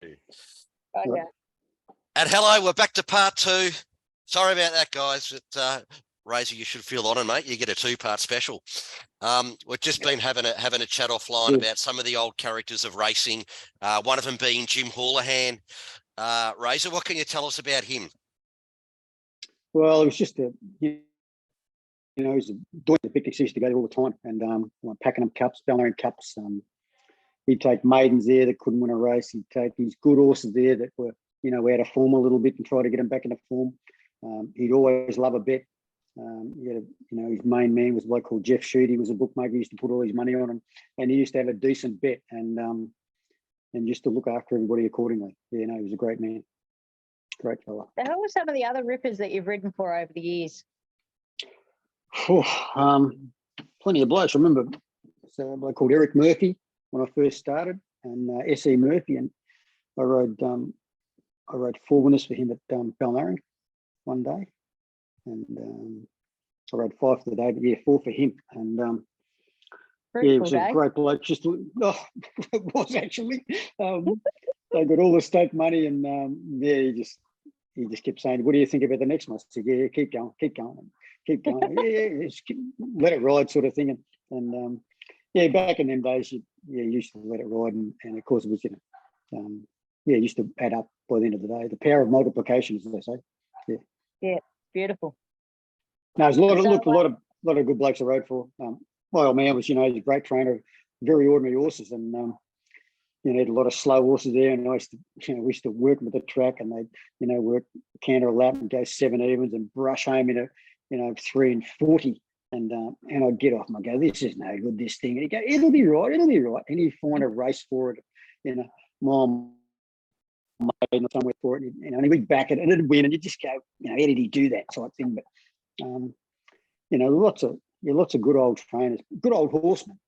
Oh, yeah. And hello, we're back to part two. Sorry about that, guys. Razor, you should feel honoured, mate. You get a two-part special. We've just been having a chat offline about some of the old characters of racing. One of them being Jim Houlihan. Razor, what can you tell us about him? Well, it was just he was doing the picnics. He used to go there all the time and packing up cups, Balmain cups. He'd take maidens there that couldn't win a race. He'd take these good horses there that were, out of form a little bit and try to get them back into form. He'd always love a bet. His main man was a bloke called Jeff Shute. He was a bookmaker. He used to put all his money on him, and he used to have a decent bet and just to look after everybody accordingly. He was a great man, great fella. So who were some of the other rippers that you've ridden for over the years? Plenty of blokes. I remember a bloke called Eric Murphy when I first started, and S.E. Murphy, and I rode 4 winners for him at Balmain one day, and I rode 5 for the day, but 4 for him, and it was a great bloke. It was actually. They got all the stake money, and he just kept saying, "What do you think about the next one?" I said, "Yeah, keep going, just let it ride," sort of thing, and back in them days, you used to let it ride, and of course it was, used to add up by the end of the day. The power of multiplication, as they say. Yeah, beautiful. No, there's a lot of good blokes I rode for. My old man was, he's a great trainer, very ordinary horses, and he had a lot of slow horses there, and I used to, we used to work them at the track, and they'd, work canter a lap and go 7 evens and brush home in a 3 and 40. And I'd get off and I'd go, "This is no good, this thing." And he'd go, it'll be right. And he'd find a race for it, mom made somewhere for it, and he'd back it and it'd win, and you just go, how did he do that type thing? But lots of good old trainers, good old horsemen.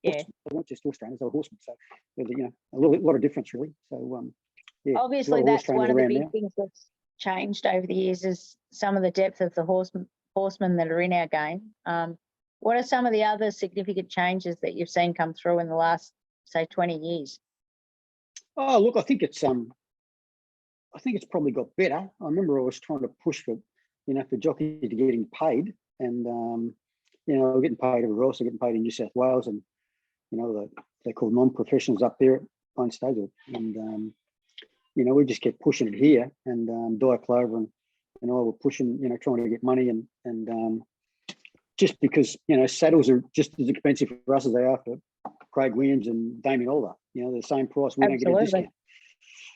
They weren't just horse trainers, they were horsemen. So there's a lot of difference really. So obviously that's one of the big things that's changed over the years is some of the depth of the horsemen that are in our game. What are some of the other significant changes that you've seen come through in the last, say, 20 years? Oh, look, I think it's probably got better. I remember I was trying to push for jockeys to getting paid, and we're getting paid everywhere else. We're getting paid in New South Wales, and they're called non-professionals up there at Pine Stable, and we just kept pushing it here, and Di Clover and I were pushing, trying to get money, and just because saddles are just as expensive for us as they are for Craig Williams and Damien Alder. They're the same price. We don't get a discount.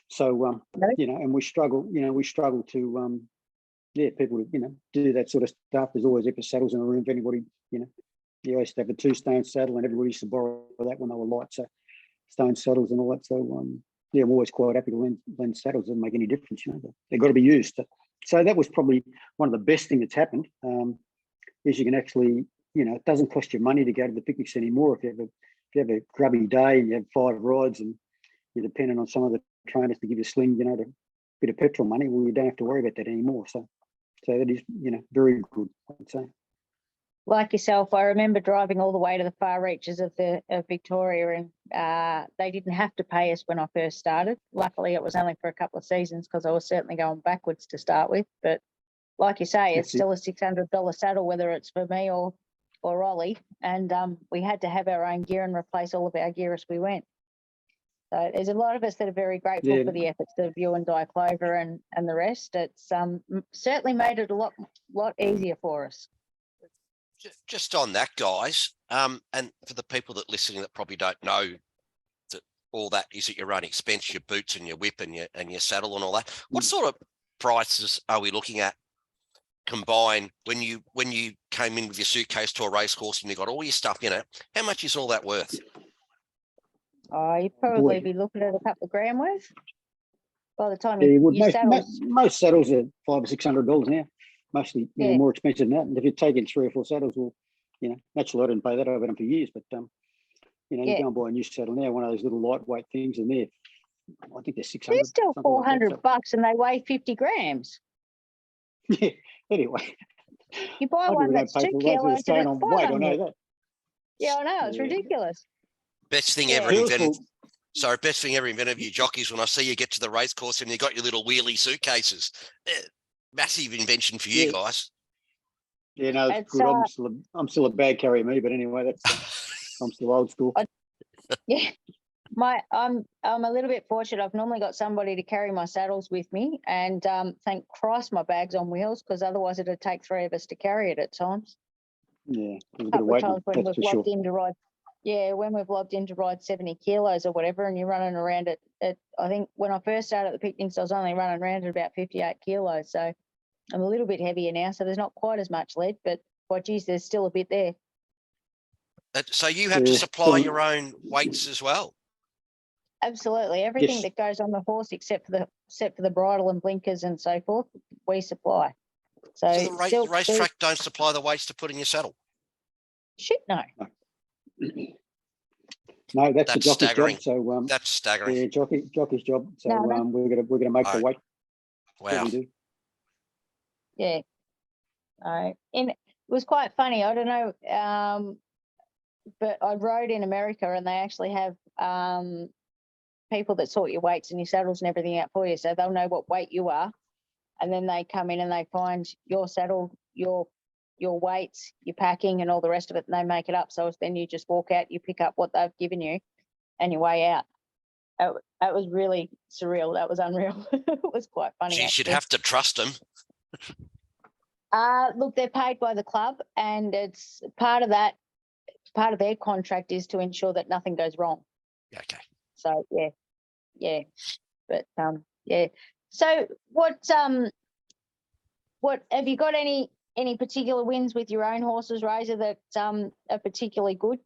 So and we struggle. We struggle to people to do that sort of stuff. There's always extra saddles in a room for anybody. I used to have a 2-stone saddle, and everybody used to borrow that when they were light. So stone saddles and all that. So I'm always quite happy to lend saddles. Doesn't make any difference. They've got to be used. So that was probably one of the best things that's happened. Is you can actually, it doesn't cost you money to go to the picnics anymore. If you have a grubby day and you have 5 rides and you're dependent on some of the trainers to give you a sling, a bit of petrol money, well, you don't have to worry about that anymore. So that is, very good, I'd say. Like yourself, I remember driving all the way to the far reaches of Victoria, and they didn't have to pay us when I first started. Luckily, it was only for a couple of seasons because I was certainly going backwards to start with. But like you say, it's still a $600 saddle, whether it's for me or Ollie. And we had to have our own gear and replace all of our gear as we went. So there's a lot of us that are very grateful for the efforts of you and Di Clover and the rest. It's certainly made it a lot easier for us. Just on that, guys, and for the people that listening that probably don't know that all that is at your own expense, your boots and your whip and your saddle and all that. What sort of prices are we looking at combined when you came in with your suitcase to a race course and you got all your stuff in it? How much is all that worth? You'd probably be looking at a couple of grand worth by the time you saddles. Most saddles are $500 or $600 now. Mostly more expensive than that. And if you're taking 3 or 4 saddles, well, naturally I didn't pay that. I've had them for years, but you go and buy a new saddle now, one of those little lightweight things, and I think they're $600. They're still $400 and they weigh 50 grams. Yeah. Anyway, you buy one that's 2 kilos. Staying on weight, I know that. Yeah, I know. It's ridiculous. Best thing ever invented. So best thing every minute of you jockeys when I see you get to the race course and you got your little wheelie suitcases. Massive invention for you Yeah. guys. Yeah, no, it's It's, good. I'm still a bag carrier, me, but anyway, I'm still old school. Yeah, I'm a little bit fortunate. I've normally got somebody to carry my saddles with me, and thank Christ my bag's on wheels, because otherwise it'd take three of us to carry it at times. Yeah, there's a bit of Couple of weight, times when that's we've for sure. logged in to ride, when we've logged in to ride 70 kilos or whatever, and you're running around at I think when I first started at the picnics, I was only running around at about 58 kilos. So I'm a little bit heavier now, so there's not quite as much lead, but well, geez, there's still a bit there. So you have to Yeah, supply so- your own weights as well. Absolutely, everything Yes. that goes on the horse except for the bridle and blinkers and so forth, we supply. So, So the silk, racetrack don't supply the weights to put in your saddle. shit, no. No, that's the That's jockey's staggering. job. So That's staggering. yeah, jockey's job. So No, no. we're gonna make the Right. weight. Wow. We do. Yeah. And it was quite funny. I don't know, but I rode in America, and they actually have people that sort your weights and your saddles and everything out for you, so they'll know what weight you are, and then they come in and they find your saddle, your weights, your packing, and all the rest of it, and they make it up. So then you just walk out, you pick up what they've given you, and you weigh out. That was really surreal. That was unreal. It was quite funny. Geez, you'd actually. have to trust them. Look, they're paid by the club, and it's part of that. Part of their contract is to ensure that nothing goes wrong. Okay. So yeah, but yeah. So what have you got any particular wins with your own horses, Razor, that are particularly good?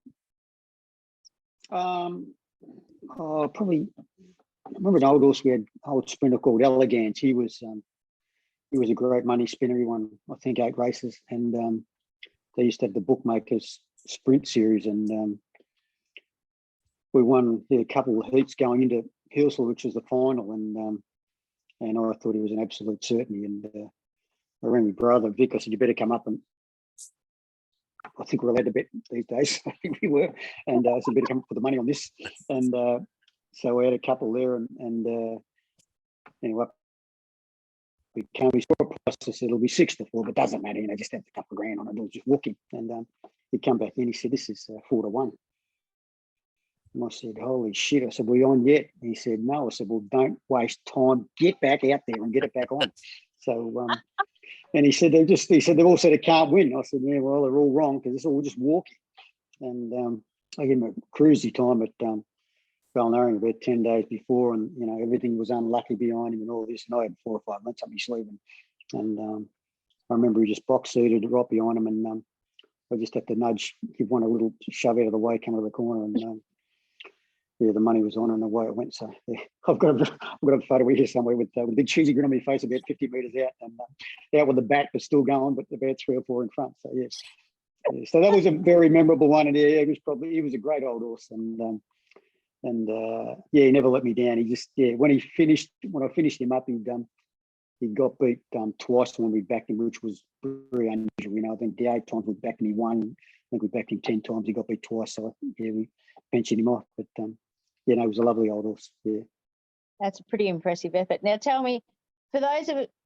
Probably. I remember an old horse we had, old sprinter called Elegance. He was a great money spinner. He won, I think, 8 races, and they used to have the bookmakers sprint series, and we won a couple of heats going into Hillsville, which was the final, and I thought he was an absolute certainty. And I rang my brother Vic. I said, "You better come up," and I think we're allowed to bet these days. I think we were, and I said, "Better come up with the money on this." And so we had a couple there, and anyway, we saw a price. I said, "It'll be 6 to 4, but doesn't matter. Just have a couple of grand on it. It'll just walking." And he come back in. He said, "This is 4 to 1." And I said, "Holy shit!" I said, "We on yet?" And he said, "No." I said, "Well, don't waste time. Get back out there and get it back on." So, and he said they've all said it can't win. I said, "Yeah, well, they're all wrong because it's all just walking." And I gave him a cruisy time at Balnarring about 10 days before, and everything was unlucky behind him and all this. And I had 4 or 5 months up my sleeve, and I remember he just box seated right behind him, and I just had to give one a little shove out of the way, come out of the corner, and yeah, the money was on, and away it went. So yeah, I've got a photo here somewhere with a big cheesy grin on my face, about 50 metres out, and out with the bat, but still going, but about 3 or 4 in front. So yeah, so that was a very memorable one, and yeah, he was a great old horse, and yeah, he never let me down. He just when I finished him up, he got beat twice when we backed him, which was very unusual. I think the 8 times we backed him, he won. I think we backed him 10 times, he got beat twice. So yeah, we pensioned him off. But he was a lovely old horse. Yeah. That's a pretty impressive effort. Now tell me, for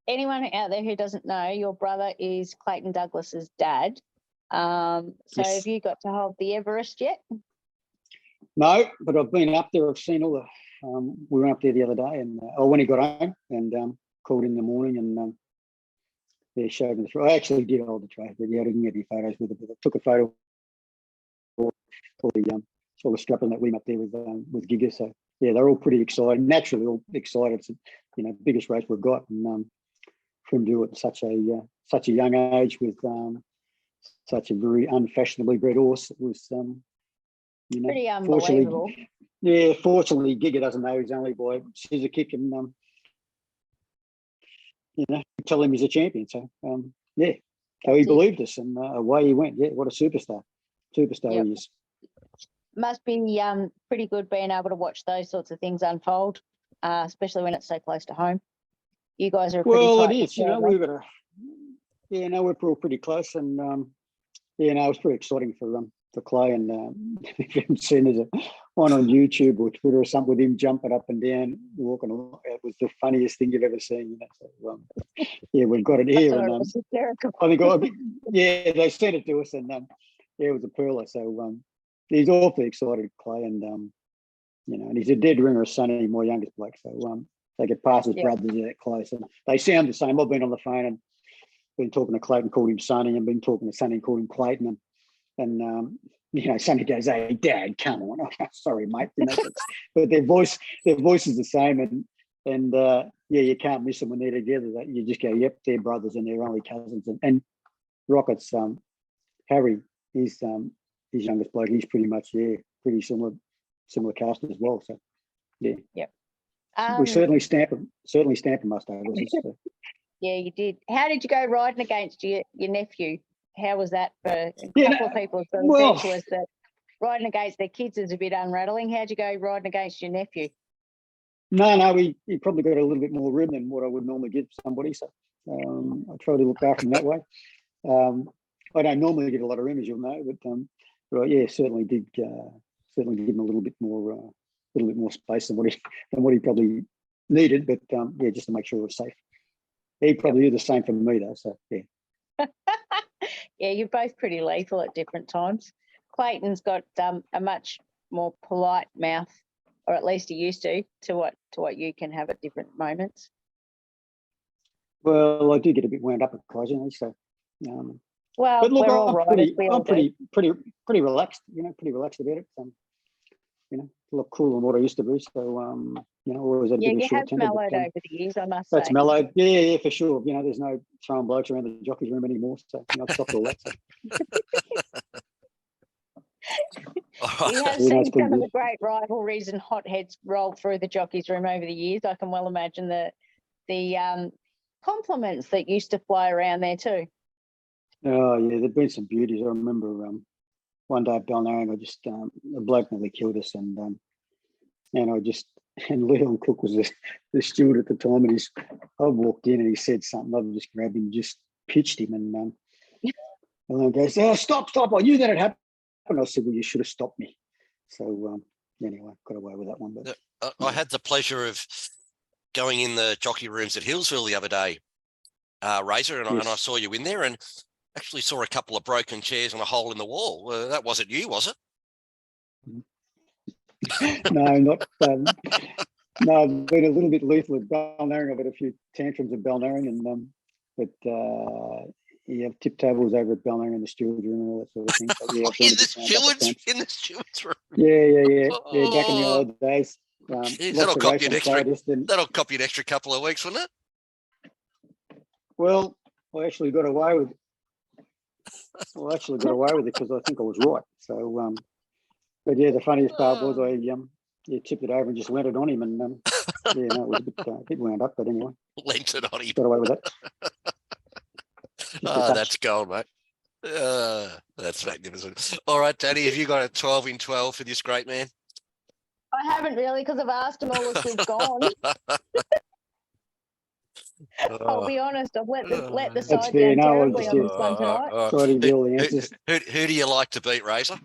anyone out there who doesn't know, your brother is Clayton Douglas's dad. So Yes. have you got to hold the Everest yet? No, but I've been up there. I've seen all the. We went up there the other day, and when he got home, and called in the morning, and yeah, showed him the trophy. I actually did hold the trophy, but yeah, I didn't get any photos with it. But I took a photo for all the strapping that went up there with Giga. So yeah, they're all pretty excited. Naturally, all excited. It's biggest race we've got, and for him to do it at such a young age with such a very unfashionably bred horse, it was Pretty unbelievable. Fortunately, Giga doesn't know he's only by scissor kick, and tell him he's a champion. So yeah, so he believed us, and away he went. Yeah, what a superstar he is. Must be pretty good being able to watch those sorts of things unfold, especially when it's so close to home. You guys are It is. We've got we're all pretty close, and it was pretty exciting for Clay, and seeing as one on YouTube or Twitter or something with him jumping up and down, walking along. It was the funniest thing you've ever seen. So, yeah, we've got it I here. thought And it was hysterical. I think, yeah, they sent it to us, and yeah, it was a pearler. So he's awfully excited, Clay, and and he's a dead ringer of Sonny, my youngest bloke. So they get past his brothers that close, and they sound the same. I've been on the phone and been talking to Clayton, called him Sonny, and been talking to Sonny, called him Clayton, and Sonny goes, "Hey, Dad, come on." Sorry, mate. But their voice is the same, and yeah, you can't miss them when they're together. That you just go, "Yep, they're brothers and they're only cousins." And Rocket's Harry, his youngest bloke, he's pretty much pretty similar cast as well. So yeah, we certainly stamp him must have. Yeah, you did. How did you go riding against your nephew? How was that for a couple of people? Sort of said to us that riding against their kids is a bit unrattling. How'd you go riding against your nephew? No, he probably got a little bit more room than what I would normally give somebody. So I try to look after him that way. I don't normally get a lot of room, as you'll know, but yeah, certainly did give him a little bit more space than what he probably needed. But yeah, just to make sure it was safe. He probably did the same for me though. So yeah. Yeah, you're both pretty lethal at different times. Clayton's got a much more polite mouth, or at least he used to what you can have at different moments. Well, I do get a bit wound up occasionally, so. Well, but look, we're all riders. I'm pretty relaxed. Pretty relaxed about it. A lot cooler than what I used to be. So, always had a bit of you have short temper. mellowed over the years, I must say. That's mellowed. Yeah, for sure. There's no throwing blokes around the jockey's room anymore. So, I've stopped all that. So. You have seen some of the great rivalries and hotheads roll through the jockey's room over the years. I can well imagine the compliments that used to fly around there too. Oh yeah, there've been some beauties. I remember one day at Balnarring, I just a bloke nearly killed us, and Leon Cook was the steward at the time, and I walked in and he said something. I just grabbed him, just pitched him, and Leon goes, "Oh, stop! I knew that had happened." I said, "Well, you should have stopped me." So anyway, got away with that one. But I had the pleasure of going in the jockey rooms at Hillsville the other day, Razor, and I saw you in there, and actually saw a couple of broken chairs and a hole in the wall. That wasn't you, was it? No, not. No, I've been a little bit lethal at Balnarring. I've had a few tantrums at Balnarring, and you have tip tables over at Balnarring in the steward's room and all that sort of thing. So, yeah, in the steward's room. Yeah. Back in the old days. That'll cop you an extra couple of weeks, wouldn't it? Well, I actually got away with it. Because I think I was right. So, but yeah, the funniest part was I tipped it over and just lent it on him, and it was a bit wound up, but anyway. Lent it on him. Got away with it. That's gold, mate. That's magnificent. All right, Danny, have you got a 12 in 12 for this great man? I haven't really, because I've asked him all as we've gone. I'll be honest, I've let the side down terribly on this one tonight. Who do you like to beat, Razor?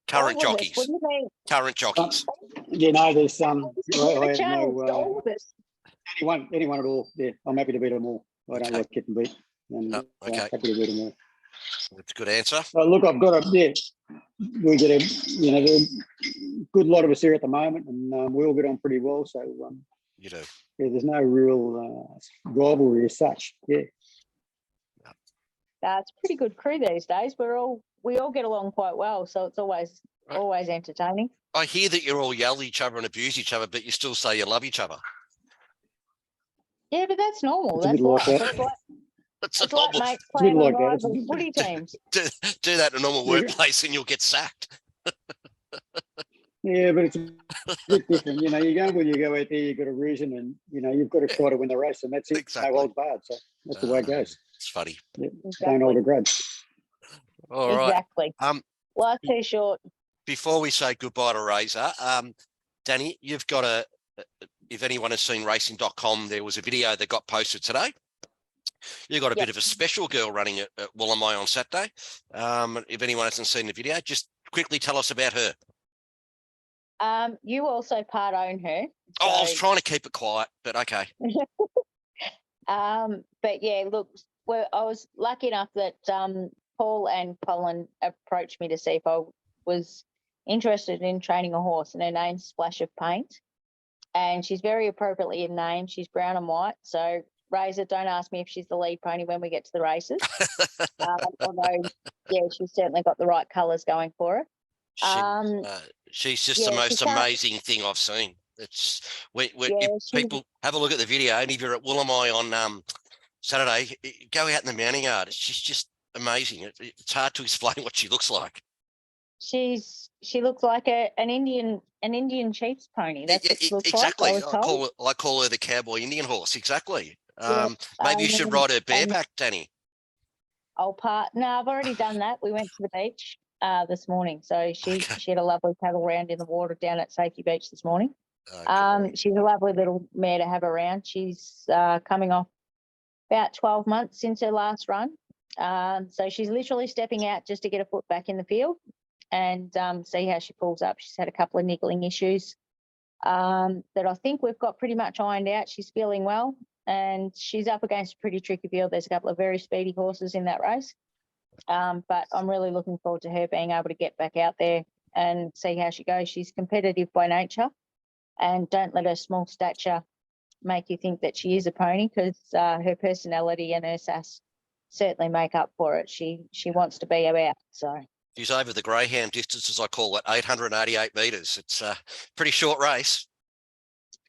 Current jockeys. What do you mean? Current jockeys. There's some. Anyone at all. Yeah, I'm happy to beat them all. I don't like getting beat. And, okay. Happy to beat them all. That's a good answer. Look, I've got we get a good lot of us here at the moment, and we all get on pretty well. So you do. Yeah, there's no real rivalry as such. Yeah. That's a pretty good crew these days. We all get along quite well, so it's always entertaining. I hear that you all yell at each other and abuse each other, but you still say you love each other. Yeah, but that's normal. That's It's like mates playing on rival footy teams. Do that in a normal workplace and you'll get sacked. Yeah, but it's a bit different. You go when you go out there, you've got a reason, and you've got to try to win the race, and that's it. Exactly. No holds barred. So that's the way it goes. It's funny. Yeah, exactly. Don't hold a grudge. All right. Exactly. Life too short. Before we say goodbye to Razor, Danny, you've got if anyone has seen racing.com, there was a video that got posted today. You've got a bit of a special girl running at Woolamai on Saturday. If anyone hasn't seen the video, just quickly tell us about her. You also part own her. Oh, I was so- trying to keep it quiet, but okay. But yeah, look, I was lucky enough that Paul and Colin approached me to see if I was interested in training a horse, and her name's Splash of Paint. And she's very appropriately named. She's brown and white. So, Razor, don't ask me if she's the lead pony when we get to the races. Although, yeah, she's certainly got the right colours going for her. She's just yeah, the she most can't- amazing thing I've seen. It's Yeah, if she- people have a look at the video, and if you're at Woolamai on Saturday, go out in the mounting yard. She's just amazing. It's hard to explain what she looks like. She looks like an Indian chief's pony. That's what she looks exactly. like. I was told. I call her the cowboy Indian horse. Exactly. Yeah, Maybe you should and- ride her and- bareback, Danny. I'll part. No, I've already done that. We went to the beach this morning, so she Okay. she had a lovely paddle round in the water down at Safety Beach this morning. Okay. She's a lovely little mare to have around. She's coming off about 12 months since her last run, so she's literally stepping out just to get her foot back in the field and see how she pulls up. She's had a couple of niggling issues that I think we've got pretty much ironed out. She's feeling well, and she's up against a pretty tricky field. There's a couple of very speedy horses in that race. But I'm really looking forward to her being able to get back out there and see how she goes. She's competitive by nature, and don't let her small stature make you think that she is a pony, because her personality and her sass certainly make up for it. She wants to be about. So She's over the greyhound distance, as I call it, 888 metres. It's a pretty short race.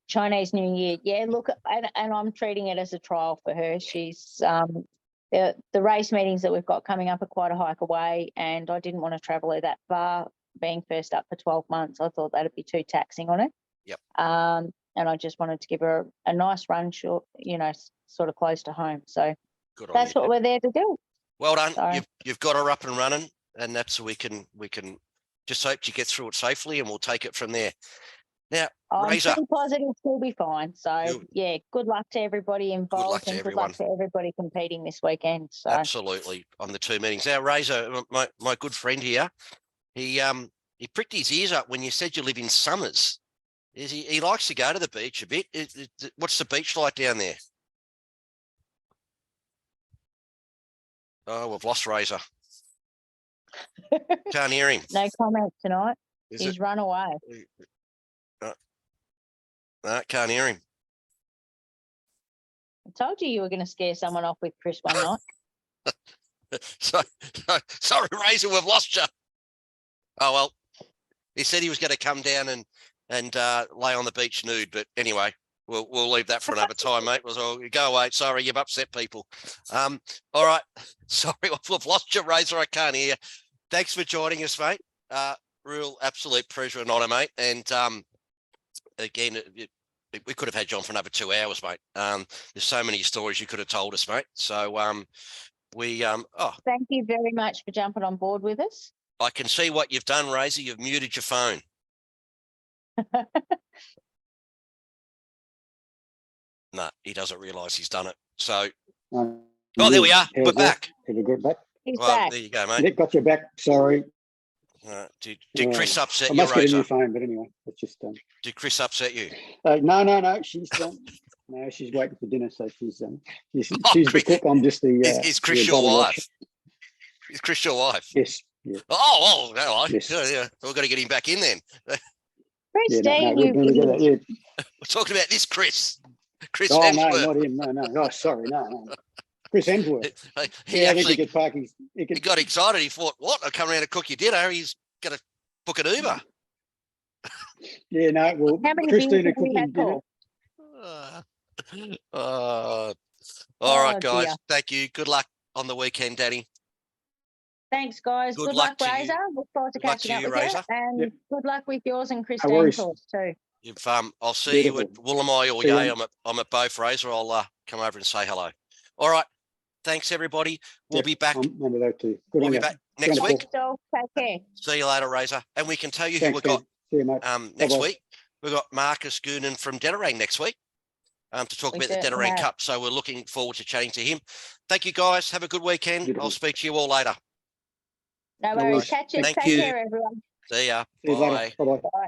Chinese New Year, yeah. Look, and I'm treating it as a trial for her. She's the race meetings that we've got coming up are quite a hike away, and I didn't want to travel her that far. Being first up for 12 months, I thought that'd be too taxing on her. Yep. And I just wanted to give her a nice run, short, sort of close to home. So Good on that's you. what we're there to do. Well done. So- You've got her up and running, and that's we can just hope she gets through it safely, and we'll take it from there. Now, I'm Razor, pretty positive she'll be fine. So Good. yeah, good luck to everybody involved, luck to and everyone. good luck to everybody competing this weekend. So absolutely on the 2 meetings. Now, Razor, my good friend here, he pricked his ears up when you said you live in Summers. He likes to go to the beach a bit. What's the beach like down there? Oh, we've lost Razor. Can't hear him. no comment tonight. Is He's it? run away. No, can't hear him. I told you were going to scare someone off with Chris one night. Sorry, Razor, we've lost you. Oh well, he said he was going to come down and lay on the beach nude, but anyway, we'll leave that for another time, mate. Go away. Sorry, you've upset people. All right, sorry, we've lost you, Razor. I can't hear you. Thanks for joining us, mate. Real absolute pleasure and honour, mate. And again, we could have had you on for another 2 hours, mate. There's so many stories you could have told us, mate. So Thank you very much for jumping on board with us. I can see what you've done, Razor. You've muted your phone. No, he doesn't realise he's done it. So, Oh, there we are. How's We're that? back. Have you got back? He's Well, back. there you go, mate. Nick got your back. Sorry. Did Chris upset I you, must get a new Razor? phone, but anyway, it's just Did Chris upset you? no. She's no, she's waiting for dinner, so she's she's Oh, the Chris- cook. I'm just the. Is Chris the your bottle wife? washer. Is Chris your wife? Yes. Yeah. Oh, hello. Yes. Yeah. We've got to get him back in then. Yeah. Christine, No, we're going together. Yeah. We're talking about this Chris. Chris Oh no, Hemsworth. not him. No. Oh, sorry. No. Chris Hemsworth. He Yeah, I think actually he could park his. he got excited. He thought, what? I'll come around and cook your dinner. He's going to book an Uber. Yeah. No. Well, how many Christina beers have we cooking had, dinner. Paul? All right, Oh, guys. dear. Thank you. Good luck on the weekend, Danny. Thanks, guys. Good Good luck luck, to you. Razor. Look forward to Good luck catching to up you, with Razor. you. And Yep. good luck with yours and Christine's worries. horse too. If I'll see you at Woolamai or See you. Yay. I'm at both, Razor. I'll come over and say hello. All right. Thanks, everybody. We'll Yep, be back. I'm one of those two. Good We'll on be you. back next Thanks, week. So take care. See you later, Razor. And we can tell you who Thanks, we've got See you, mate. next Bye-bye. week. We've got Marcus Goonan from Denerang next week to talk We about the certainly Denerang have. Cup. So we're looking forward to chatting to him. Thank you, guys. Have a good weekend. Beautiful. I'll speak to you all later. No No worries. worries. Catch you. Thank Take you. care, everyone. See ya. See you Bye. later. Bye-bye. Bye.